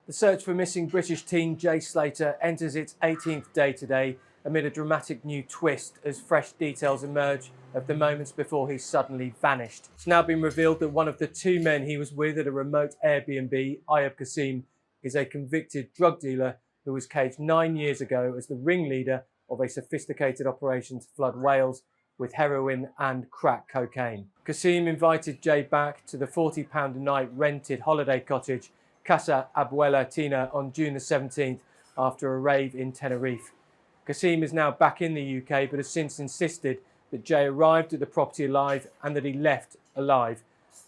The search for missing British teen Jay Slater enters its 18th day today amid a dramatic new twist as fresh details emerge of the moments before he suddenly vanished. It's now been revealed that one of the two men he was with at a remote Airbnb, Ayub Qassim, is a convicted drug dealer who was caged 9 years ago as the ringleader of a sophisticated operation to flood Wales with heroin and crack cocaine. Qassim invited Jay back to the £40 a night rented holiday cottage Casa Abuela Tina on June the 17th after a rave in Tenerife. Qassim is now back in the UK but has since insisted that Jay arrived at the property alive and that he left alive.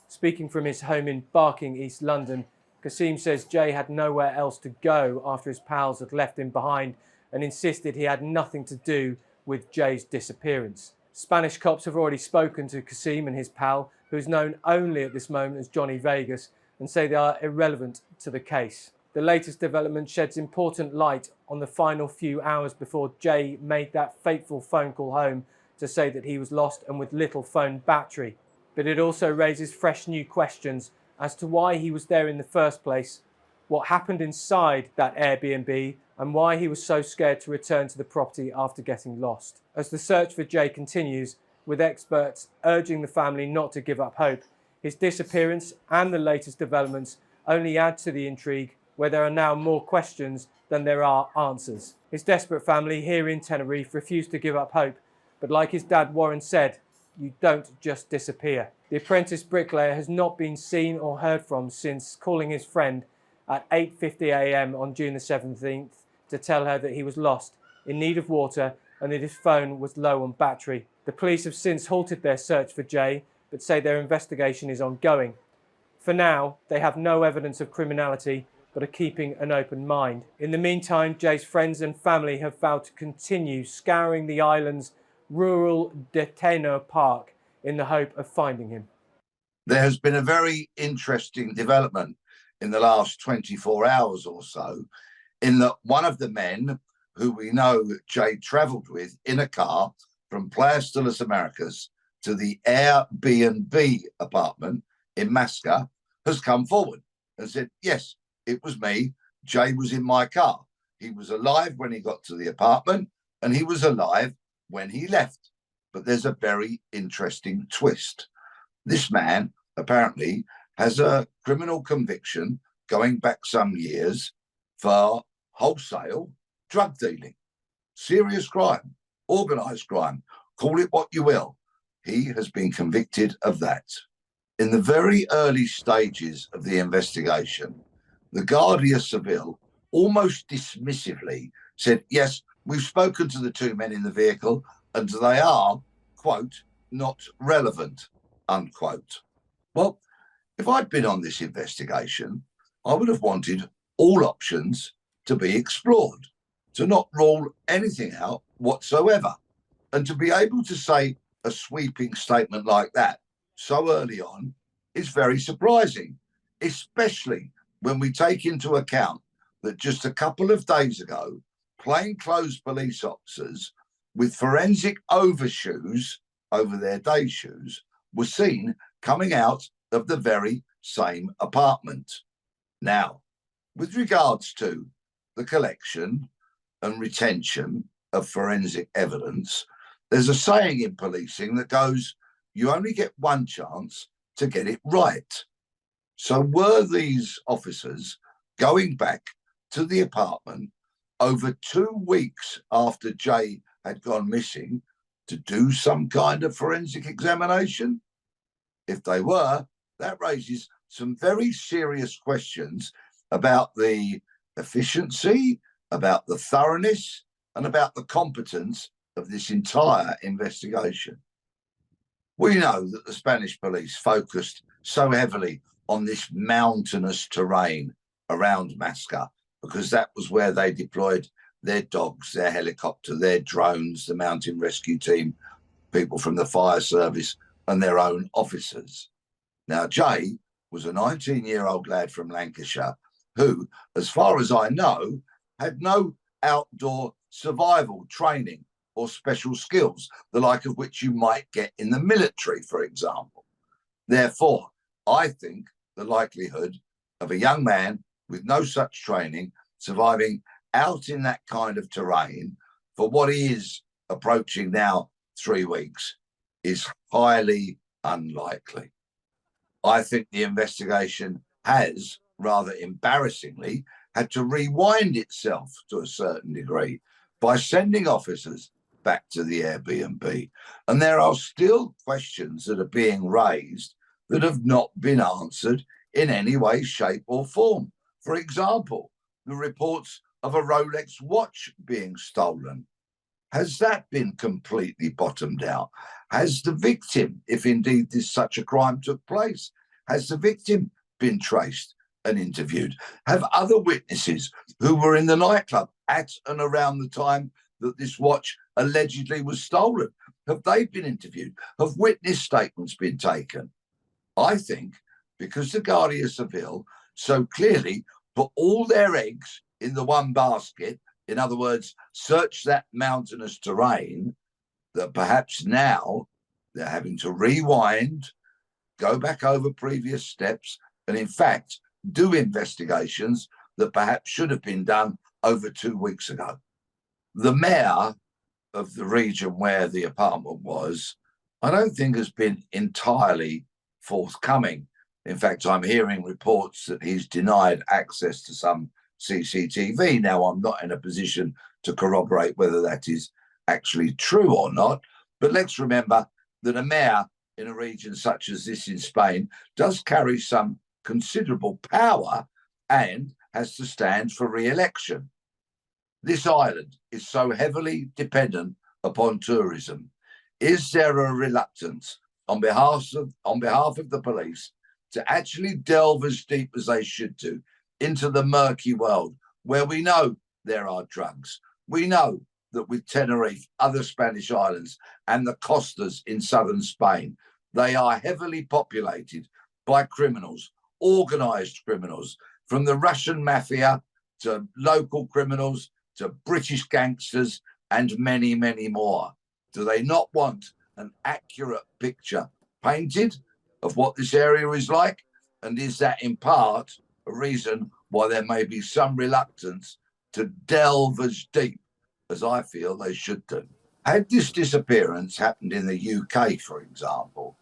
Speaking from his home in Barking, East London, Qassim says Jay had nowhere else to go after his pals had left him behind and insisted he had nothing to do with Jay's disappearance. Spanish cops have already spoken to Qassim and his pal, who is known only at this moment as Johnny Vegas, and say they are irrelevant to the case. The latest development sheds important light on the final few hours before Jay made that fateful phone call home to say that he was lost and with little phone battery. But it also raises fresh new questions as to why he was there in the first place, what happened inside that Airbnb, and why he was so scared to return to the property after getting lost. As the search for Jay continues, with experts urging the family not to give up hope, his disappearance and the latest developments only add to the intrigue, where there are now more questions than there are answers. His desperate family here in Tenerife refuse to give up hope, but like his dad Warren said, you don't just disappear. The apprentice bricklayer has not been seen or heard from since calling his friend at 8:50 a.m. on June the 17th to tell her that he was lost, in need of water, and that his phone was low on battery. The police have since halted their search for Jay, but say their investigation is ongoing. For now, they have no evidence of criminality, but are keeping an open mind. In the meantime, Jay's friends and family have vowed to continue scouring the island's rural Deteno Park in the hope of finding him. There has been a very interesting development in the last 24 hours or so, in that one of the men who we know Jay travelled with in a car from Playas de las Americas to the Airbnb apartment in Masca has come forward and said, yes, it was me. Jay was in my car. He was alive when he got to the apartment and he was alive when he left. But there's a very interesting twist. This man apparently has a criminal conviction going back some years for wholesale drug dealing. Serious crime, organised crime, call it what you will. He has been convicted of that. In the very early stages of the investigation, the Guardia Civil almost dismissively said, yes, we've spoken to the two men in the vehicle and they are, quote, not relevant, unquote. Well, if I'd been on this investigation, I would have wanted all options to be explored, to not rule anything out whatsoever, and to be able to say a sweeping statement like that so early on is very surprising, especially when we take into account that just a couple of days ago, plainclothes police officers with forensic overshoes over their day shoes were seen coming out of the very same apartment. Now, with regards to the collection and retention of forensic evidence, there's a saying in policing that goes, you only get one chance to get it right. So were these officers going back to the apartment over 2 weeks after Jay had gone missing to do some kind of forensic examination? If they were, that raises some very serious questions about the efficiency, about the thoroughness, and about the competence of this entire investigation. We know that the Spanish police focused so heavily on this mountainous terrain around Masca because that was where they deployed their dogs, their helicopter, their drones, the mountain rescue team, people from the fire service, and their own officers. Now, Jay was a 19-year-old lad from Lancashire who, as far as I know, had no outdoor survival training or special skills, the like of which you might get in the military, for example. Therefore, I think the likelihood of a young man with no such training, surviving out in that kind of terrain for what is approaching now 3 weeks is highly unlikely. I think the investigation has, rather embarrassingly, had to rewind itself to a certain degree by sending officers back to the Airbnb. And there are still questions that are being raised that have not been answered in any way, shape, or form. For example, the reports of a Rolex watch being stolen. Has that been completely bottomed out? Has the victim, if indeed such a crime took place, has the victim been traced and interviewed? Have other witnesses who were in the nightclub at and around the time that this watch allegedly was stolen, have they been interviewed? Have witness statements been taken? I think because the Guardia Civil so clearly put all their eggs in the one basket, in other words, search that mountainous terrain, that perhaps now they're having to rewind, go back over previous steps, and in fact, do investigations that perhaps should have been done over 2 weeks ago. The mayor of the region where the apartment was, I don't think has been entirely forthcoming. In fact, I'm hearing reports that he's denied access to some CCTV. Now, I'm not in a position to corroborate whether that is actually true or not, but let's remember that a mayor in a region such as this in Spain does carry some considerable power and has to stand for re-election. This island is so heavily dependent upon tourism. Is there a reluctance on behalf of the police to actually delve as deep as they should do into the murky world where we know there are drugs? We know that with Tenerife, other Spanish islands, and the costas in southern Spain, they are heavily populated by criminals, organized criminals, from the Russian mafia to local criminals to British gangsters and many, many more. Do they not want an accurate picture painted of what this area is like? And is that in part a reason why there may be some reluctance to delve as deep as I feel they should do? Had this disappearance happened in the UK, for example,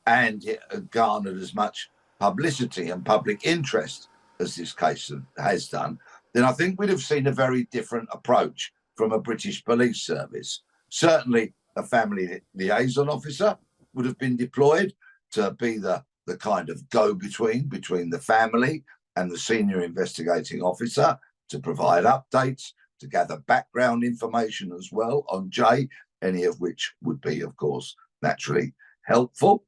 and it had garnered as much publicity and public interest as this case has done, then I think we'd have seen a very different approach from a British police service. Certainly a family liaison officer would have been deployed to be the kind of go-between between the family and the senior investigating officer, to provide updates, to gather background information as well on Jay, any of which would be, of course, naturally helpful.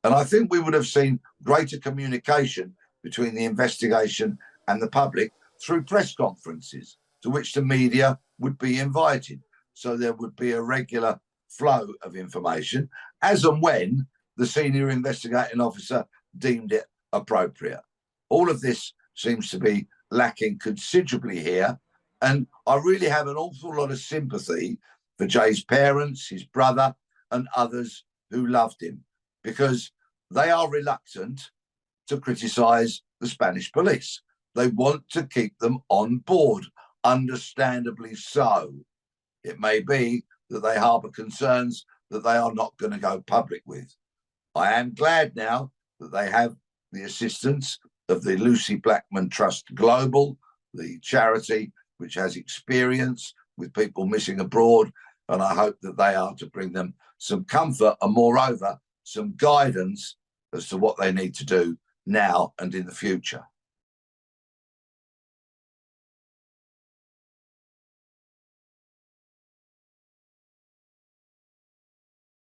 And I think we would have seen greater communication between the investigation and the public through press conferences to which the media would be invited. So there would be a regular flow of information as and when the senior investigating officer deemed it appropriate. All of this seems to be lacking considerably here. And I really have an awful lot of sympathy for Jay's parents, his brother, and others who loved him, because they are reluctant to criticize the Spanish police. They want to keep them on board, understandably so. It may be that they harbour concerns that they are not going to go public with. I am glad now that they have the assistance of the Lucy Blackman Trust Global, the charity which has experience with people missing abroad, and I hope that they are to bring them some comfort and, moreover, some guidance as to what they need to do now and in the future.